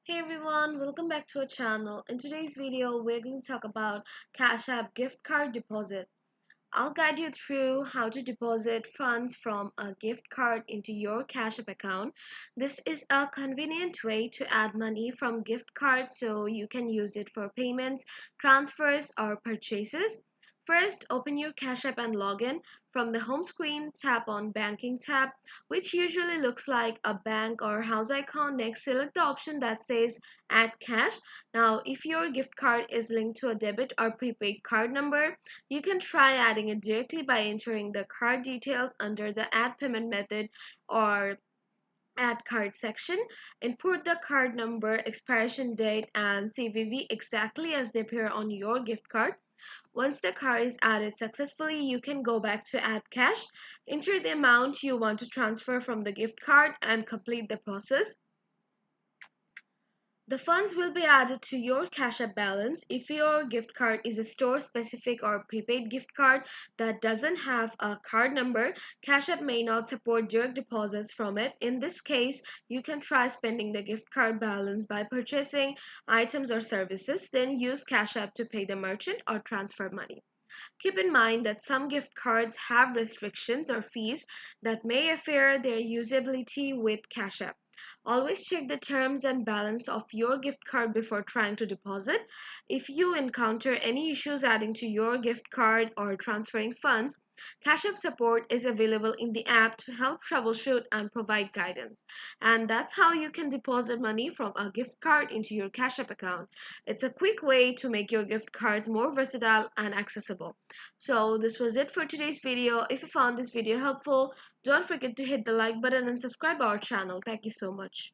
Hey everyone, welcome back to our channel. In today's video, we're going to talk about Cash App gift card deposit. I'll guide you through how to deposit funds from a gift card into your Cash App account. This is a convenient way to add money from gift cards so you can use it for payments, transfers, or purchases. First, open your Cash App and log in. From the home screen, tap on Banking tab, which usually looks like a bank or house icon. Next, select the option that says Add Cash. Now, if your gift card is linked to a debit or prepaid card number, you can try adding it directly by entering the card details under the Add Payment Method or Add Card section. Input the card number, expiration date, and CVV exactly as they appear on your gift card. Once the card is added successfully, you can go back to Add Cash, enter the amount you want to transfer from the gift card, and complete the process. The funds will be added to your Cash App balance. If your gift card is a store specific or prepaid gift card that doesn't have a card number, Cash App may not support direct deposits from it. In this case, you can try spending the gift card balance by purchasing items or services, then use Cash App to pay the merchant or transfer money. Keep in mind that some gift cards have restrictions or fees that may affect their usability with Cash App. Always check the terms and balance of your gift card before trying to deposit. If you encounter any issues adding to your gift card or transferring funds, Cash App support is available in the app to help troubleshoot and provide guidance. And that's how you can deposit money from a gift card into your Cash App account. It's a quick way to make your gift cards more versatile and accessible. So this was it for today's video. If you found this video helpful, don't forget to hit the like button and subscribe our channel. Thank you so much.